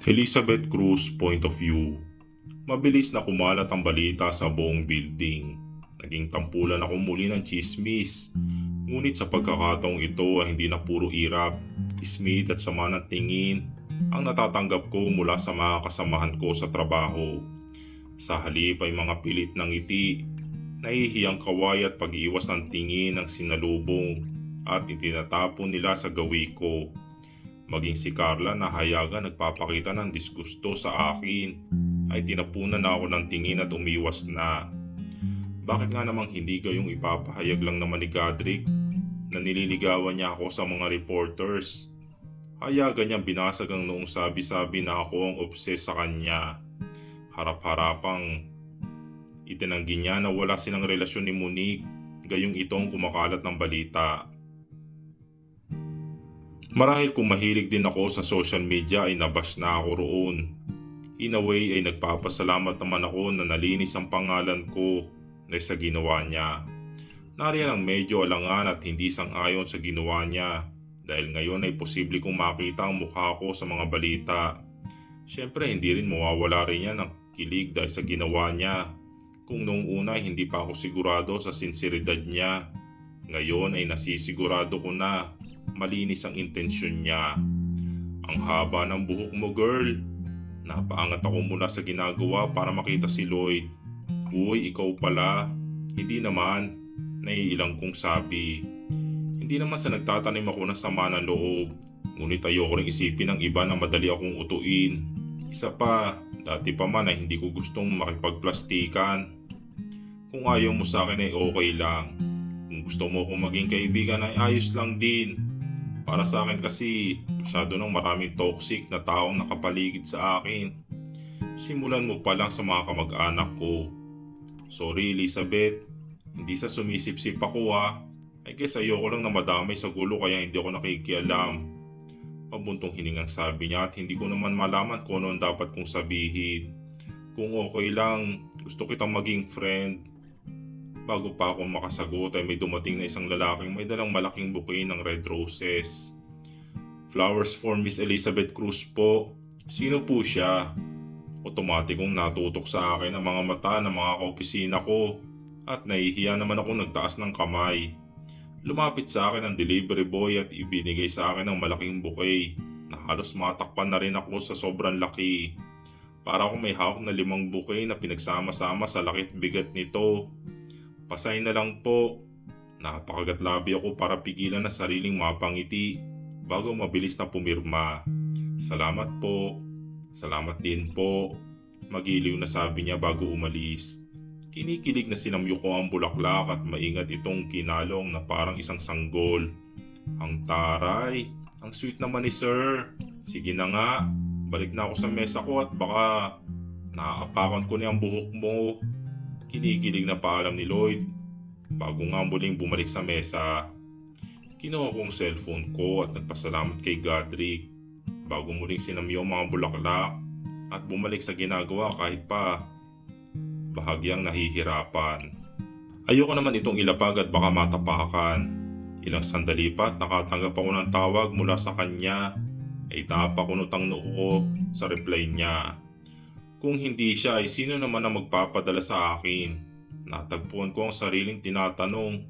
Elizabeth Cruz point of view. Mabilis na kumalat ang balita sa buong building. Naging tampulan ako muli ng chismis. Ngunit sa pagkakataong ito ay hindi na puro irap, ismit at sama ng tingin ang natatanggap ko mula sa mga kasamahan ko sa trabaho. Sa halip ay mga pilit ng ngiti, nahihiyang kaway at pag-iwas ng tingin ng sinalubong at itinatapon nila sa gawi ko. Maging si Carla na hayagan nagpapakita ng disgusto sa akin ay tinapunan na ako ng tingin at umiwas na. Bakit nga namang hindi gayong ipapahayag lang naman ni Godric na nililigawan niya ako sa mga reporters? Hayagan niyang binasag ang noong sabi-sabi na ako ang obses sa kanya. Harap-harapang itinanggi niya na wala silang relasyon ni Monique, gayong itong kumakalat ng balita. Marahil kung mahilig din ako sa social media ay nabash na ako roon. In a way ay nagpapasalamat naman ako na nalinis ang pangalan ko dahil sa ginawa niya. Nariyan ang medyo alangan at hindi sang-ayon sa ginawa niya dahil ngayon ay posible kong makita ang mukha ko sa mga balita. Siyempre hindi rin mawawala rin yan ng kilig dahil sa ginawa niya. Kung noong una ay hindi pa ako sigurado sa sinseridad niya, ngayon ay nasisigurado ko na malinis ang intensyon niya. Ang haba ng buhok mo, girl. Napaangat ako mula sa ginagawa para makita si Lloyd. Uy, ikaw pala. Hindi naman, naiilang kong sabi. Hindi naman sa nagtatanim ako ng sama ng loob. Ngunit ayoko ring isipin ng iba na madali akong utuin. Isa pa, dati pa man ay hindi ko gustong makipagplastikan. Kung ayaw mo sa akin ay okay lang. Kung gusto mo akong maging kaibigan ay ayos lang din. Para sa akin kasi, masyado nang maraming toxic na taong nakapaligid sa akin. Simulan mo pa lang sa mga kamag-anak ko. Sorry Elizabeth, hindi sa sumisip-sip ako ha. I guess ayoko lang na madamay sa gulo kaya hindi ako nakikialam. Mabuntong hiningang sabi niya at hindi ko naman malaman kung ano ang dapat kong sabihin. Kung okay lang, gusto kitang maging friend. Bago pa ako makasagot ay may dumating na isang lalaking may dalang malaking bouquet ng red roses. Flowers for Miss Elizabeth Cruz po. Sino po siya? Otomatikong natutok sa akin ang mga mata ng mga kaopisina ko at nahihiya naman ako nagtaas ng kamay. Lumapit sa akin ang delivery boy at ibinigay sa akin ang malaking bouquet na halos matakpan na rin ako sa sobrang laki. Para akong may hawak na 5 bouquet na pinagsama-sama sa lakit bigat nito. Pasay na lang po. Napakagatlabi ako para pigilan na sariling mapangiti bago mabilis na pumirma. Salamat po. Salamat din po. Magiliw na sabi niya bago umalis. Kinikilig na sinamyo ko ang bulaklak at maingat itong kinalong na parang isang sanggol. Ang taray. Ang sweet naman ni sir. Sige na nga. Balik na ako sa mesa ko at baka naaapakan ko na ang buhok mo. Kinikilig na paalam ni Lloyd bago nga muling bumalik sa mesa. Kinuha kong cellphone ko at nagpasalamat kay Godric bago muling sinamyo ang mga bulaklak at bumalik sa ginagawa kahit pa bahagyang nahihirapan. Ayoko naman itong ilapag at baka matapakan. Ilang sandali pa at nakatanggap ako ng tawag mula sa kanya ay napakunot ang noo ko sa reply niya. Kung hindi siya ay sino naman ang magpapadala sa akin? Natagpuan ko ang sariling tinatanong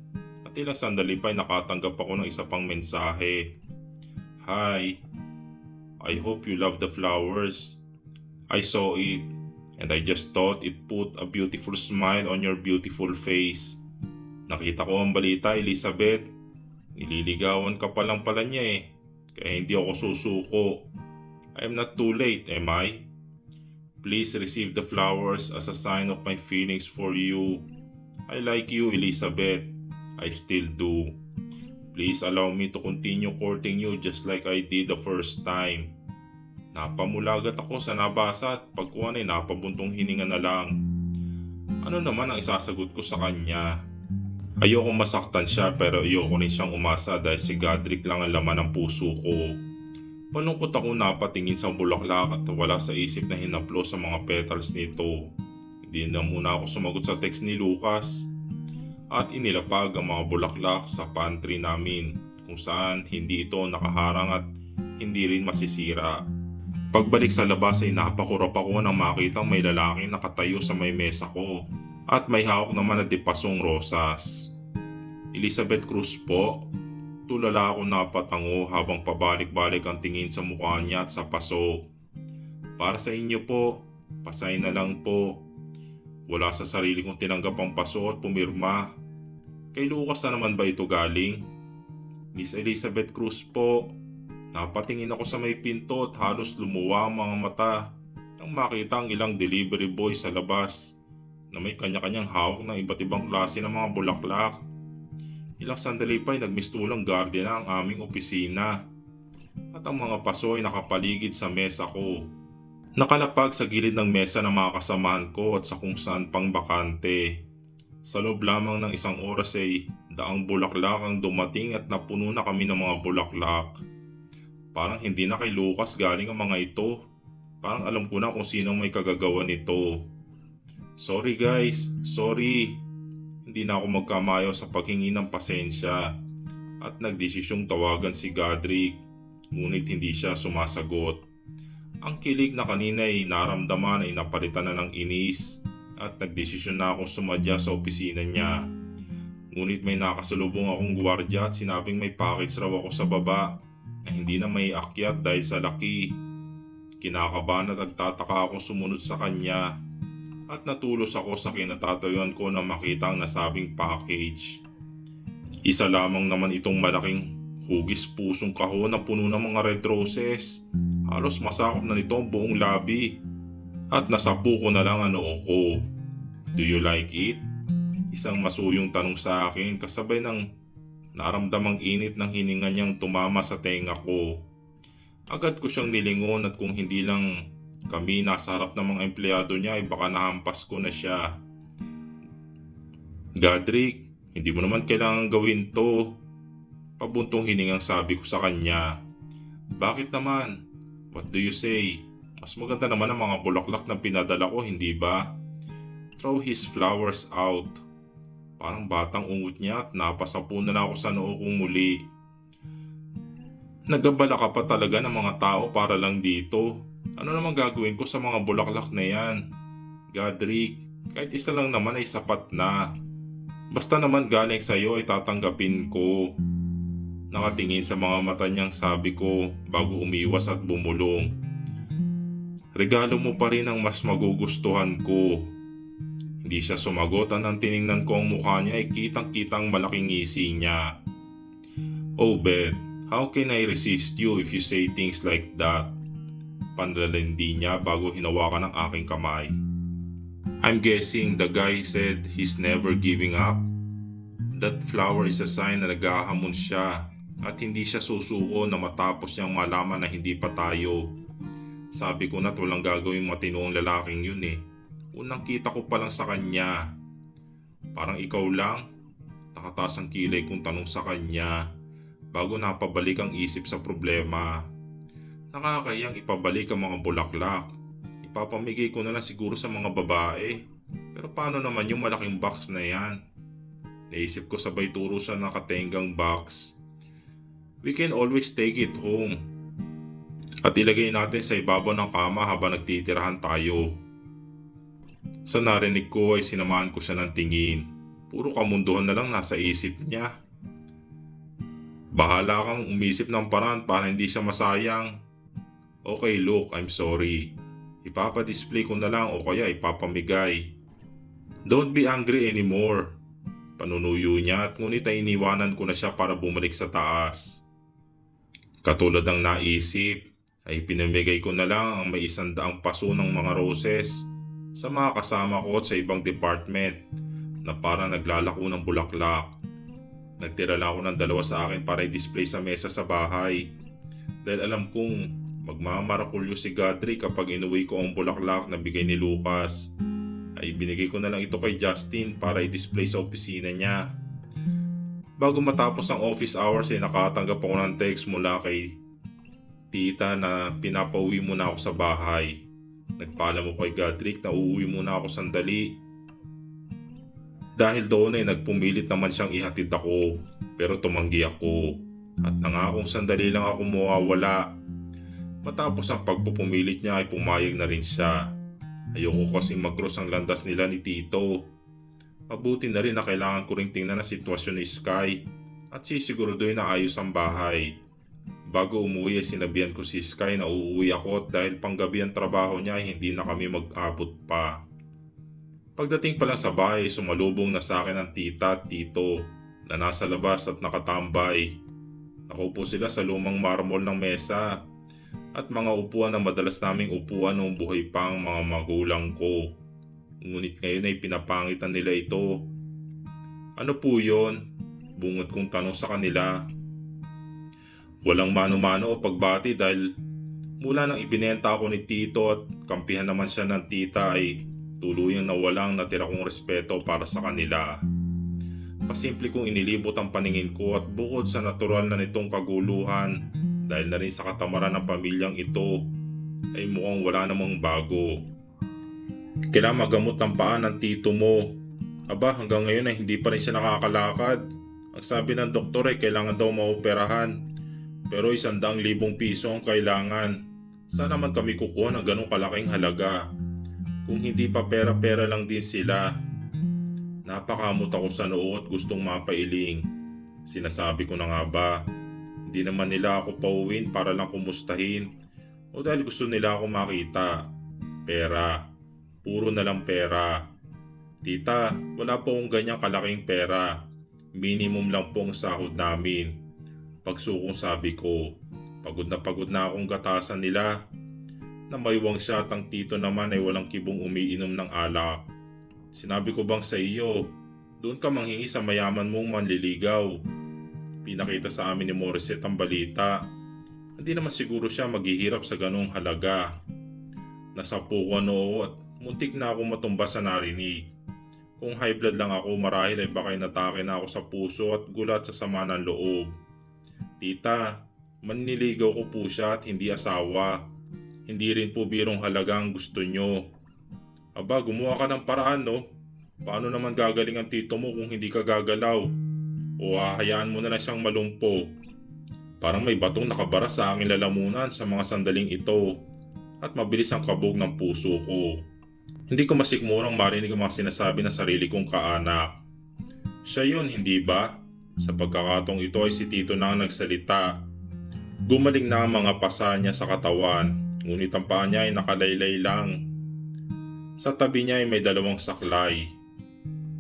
at ilang sandali pa ay nakatanggap ako ng isa pang mensahe. Hi, I hope you love the flowers. I saw it and I just thought it put a beautiful smile on your beautiful face. Nakita ko ang balita, Elizabeth. Nililigawan ka pa lang pala niya eh. Kaya hindi ako susuko. I'm not too late, am I? Please receive the flowers as a sign of my feelings for you. I like you, Elizabeth. I still do. Please allow me to continue courting you just like I did the first time. Napamulagat ako sa nabasa at pagkuhan ay napabuntong hininga na lang. Ano naman ang isasagot ko sa kanya? Ayoko masaktan siya pero ayoko rin siyang umasa dahil si Godric lang ang laman ng puso ko. Malungkot ako napatingin sa bulaklak at wala sa isip na hinaplo sa mga petals nito. Hindi na muna ako sumagot sa text ni Lucas at inilapag ang mga bulaklak sa pantry namin kung saan hindi ito nakaharang at hindi rin masisira. Pagbalik sa labas ay napakurap ako nang makitang may lalaking nakatayo sa may mesa ko at may hawak naman na dipasong rosas. Elizabeth Cruz po, tulala ako napatango habang pabalik-balik ang tingin sa mukha niya at sa paso. Para sa inyo po, pasay na lang po. Wala sa sarili kong tinanggap ang paso at pumirma. Kay Lucas na naman ba ito galing? Miss Elizabeth Cruz po, napatingin ako sa may pinto at halos lumuwa ang mga mata nang makita ang ilang delivery boy sa labas na may kanya-kanyang hawak ng iba't ibang klase ng mga bulaklak. Ilang sandali pa ay nagmistulang guardia na ang aming opisina at ang mga paso ay nakapaligid sa mesa ko. Nakalapag sa gilid ng mesa ng mga kasamahan ko at sa kung saan pang bakante. Sa loob lamang ng isang oras ay daang bulaklak ang dumating at napuno na kami ng mga bulaklak. Parang hindi na kay Lucas galing ang mga ito. Parang alam ko na kung sinong may kagagawa nito. Sorry guys, sorry. Hindi na ako magkamayo sa paghingi ng pasensya at nagdesisyong tawagan si Godric, ngunit hindi siya sumasagot. Ang kilig na kanina ay naramdaman ay napalitan na ng inis at nagdesisyon na akong sumadya sa opisina niya. Ngunit may nakasalubong akong gwardiya at sinabing may package raw ako sa baba na hindi na may akyat dahil sa laki. Kinakabahan at nagtataka akong sumunod sa kanya at natulos ako sa kinatatayuan ko na makita ang nasabing package. Isa lamang naman itong malaking hugis pusong kahon na puno ng mga red roses. Halos masakop na nito ang buong labi at nasapu ko na lang ang noo ko. Do you like it? Isang masuyong tanong sa akin kasabay ng naramdamang init ng hininga niyang tumama sa tenga ko. Agad ko siyang nilingon at kung hindi lang kami nasa harap ng mga empleyado niya ay baka nahampas ko na siya. Godric, hindi mo naman kailangan gawin to. Pabuntong hiningang sabi ko sa kanya. Bakit naman? What do you say? Mas maganda naman ang mga bulaklak na pinadala ko, hindi ba? Throw his flowers out. Parang batang ungot niya at napasapu na ako sa noo kong muli. Nagabala ka pa talaga ng mga tao para lang dito. Ano naman gagawin ko sa mga bulaklak na yan? Godric, kahit isa lang naman ay sapat na. Basta naman galing sa'yo ay tatanggapin ko. Nakatingin sa mga mata niyang sabi ko bago umiwas at bumulong. Regalo mo pa rin ang mas magugustuhan ko. Hindi siya sumagot at nang tiningnan ko ang mukha niya ay kitang-kitang malaking ngisi niya. Oh Beth, how can I resist you if you say things like that? Panlalandi niya bago hinawakan ang aking kamay. I'm guessing the guy said he's never giving up. That flower is a sign na naghahamon siya at hindi siya susuko na matapos niyang malaman na hindi pa tayo. Sabi ko na't walang gagawing matinoong lalaking yun eh. Unang kita ko pa lang sa kanya. Parang ikaw lang? Nakataas ang kilay kong tanong sa kanya bago napabalik ang isip sa problema. Nakakahiyang ipabalik ang mga bulaklak. Ipapamigay ko na lang siguro sa mga babae. Pero paano naman yung malaking box na yan? Naisip ko sabay turo sa nakatenggang box. We can always take it home. At ilagay natin sa ibabaw ng kama habang nagtitirahan tayo. Sa narinig ko ay sinamahan ko siya ng tingin. Puro kamunduhan na lang nasa isip niya. Bahala kang umisip ng paraan para hindi siya masayang. Okay look, I'm sorry. Ipapadisplay ko na lang o kaya ipapamigay. Don't be angry anymore. Panunuyo niya at ngunit ay iniwanan ko na siya para bumalik sa taas. Katulad ng naisip, ay pinamigay ko na lang ang may 100 paso ng mga roses sa mga kasama ko at sa ibang department na parang naglalako ng bulaklak. Nagtira lang ako ng 2 sa akin para i-display sa mesa sa bahay. Dahil alam kong magmamarakulyo si Godric kapag inuwi ko ang bulaklak na bigay ni Lucas. Ay binigay ko na lang ito kay Justin para i-display sa opisina niya. Bago matapos ang office hours ay nakatanggap ako ng text mula kay tita na pinapauwi muna ako sa bahay. Nagpaalam ko kay Godric na uuwi muna ako sandali. Dahil doon ay nagpumilit naman siyang ihatid ako, pero tumanggi ako at nangakong sandali lang ako mawawala. Matapos ang pagpupumilit niya ay pumayag na rin siya. Ayoko kasing mag-cross ang landas nila ni Tito. Mabuti na rin na kailangan ko ring tingnan ang sitwasyon ni Sky at sisiguraduhin na ayos ang bahay. Bago umuwi ay sinabihan ko si Sky na uuwi ako at dahil panggabi ang trabaho niya ay hindi na kami mag-abot pa. Pagdating pa lang sa bahay ay sumalubong na sa akin ang tita at tito na nasa labas at nakatambay. Nakaupo sila sa lumang marmol ng mesa at mga upuan na madalas naming upuan noong buhay pa ang mga magulang ko. Ngunit ngayon ay pinapangitan nila ito. Ano po yon? Bungad kong tanong sa kanila. Walang mano-mano o pagbati dahil mula nang ibinenta ako ni Tito at kampihan naman siya ng tita ay tuluyang nawalang natira kong respeto para sa kanila. Pasimple kong inilibot ang paningin ko at bukod sa natural na nitong kaguluhan dahil na rin sa katamaran ng pamilyang ito ay mukhang wala namang bago. Kailangan magamot ng paa ng tito mo. Aba, hanggang ngayon ay hindi pa rin siya nakakalakad. Ang sabi ng doktor ay kailangan daw maoperahan. Pero 100,000 piso ang kailangan. Saan naman kami kukuha ng ganong kalaking halaga? Kung hindi pa pera-pera lang din sila. Napakamot ako sa noo at gustong mapailing. Sinasabi ko na nga ba, hindi naman nila ako pauwiin para lang kumustahin o dahil gusto nila ako makita. Pera. Puro na lang pera. Tita, wala po akong ganyang kalaking pera. Minimum lang po ang sahod namin. Pagsukong sabi ko, pagod na akong gatasan nila. Namaywang siya at ang tito naman ay walang kibong umiinom ng alak. Sinabi ko bang sa iyo, doon ka manghingi sa mayaman mong manliligaw. Pinakita sa amin ni Morissette ang balita. Hindi naman siguro siya maghihirap sa ganong halaga. Nasapo ko noo at muntik na ako matumba sa narinig. Kung high blood lang ako marahil ay baka inatake na ako sa puso at gulat sa sama ng loob. Tita, manliligaw ko po siya at hindi asawa. Hindi rin po birong halaga ang gusto nyo. Aba, gumawa ka ng paraan no? Paano naman gagaling ang tito mo kung hindi ka gagalaw? O hahayaan mo na lang siyang malumpo? Parang may batong nakabara sa aking lalamunan sa mga sandaling ito at mabilis ang kabog ng puso ko. Hindi ko masikmurang marinig ang mga sinasabi ng sarili kong kaanak. Siya yun, hindi ba? Sa pagkakatong ito ay si Tito na ang nagsalita. Gumaling na ang mga pasa niya sa katawan, ngunit ang paa niya ay nakalaylay lang. Sa tabi niya ay may 2 saklay.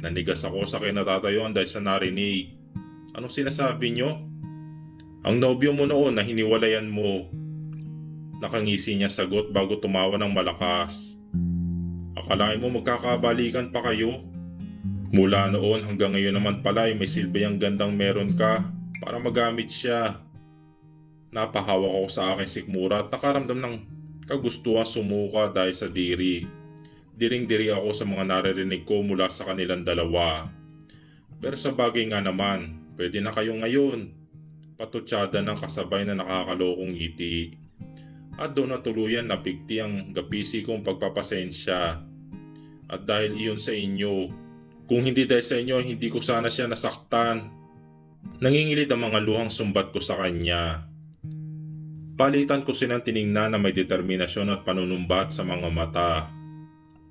Nanigas ako sa kinatatayuan dahil sa narinig. Anong sinasabi niyo? Ang nobyo mo noon na hiniwalayan mo. Nakangisi niya sagot bago tumawa ng malakas. Akalain mo magkakabalikan pa kayo? Mula noon hanggang ngayon naman pala ay may silbi ang gandang meron ka para magamit siya. Napahawak ako sa aking sikmura at nakaramdam ng kagustuhan sumuka dahil sa diri. Diring-diri ako sa mga naririnig ko mula sa kanilang dalawa. Pero sa bagay nga naman, pwede na kayo ngayon. Patutsada ng kasabay na nakakalokong ngiti. At doon na tuluyan napigti ang gapisi kong pagpapasensya. At dahil iyon sa inyo, kung hindi dahil sa inyo, hindi ko sana siya nasaktan. Nangingilit ang mga luhang sumbat ko sa kanya. Palitan ko silang tiningnan na may determinasyon at panunumbat sa mga mata.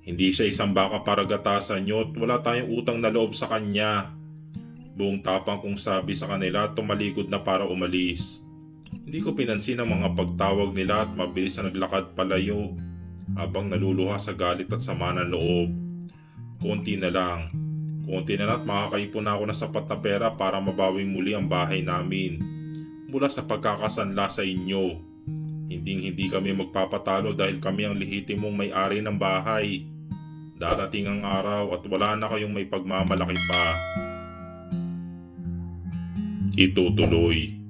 Hindi siya isang baka para gatasan nyo at wala tayong utang na loob sa kanya. Buong tapang kong sabi sa kanila at tumalikod na para umalis. Hindi ko pinansin ang mga pagtawag nila at mabilis na naglakad palayo habang naluluha sa galit at sama ng loob. Konti na lang at makakaipon na ako ng sapat na pera para mabawing muli ang bahay namin mula sa pagkakasanla sa inyo. Hindi kami magpapatalo dahil kami ang lehitimong may-ari ng bahay. Darating ang araw at wala na kayong may pagmamalaki pa. Itutuloy.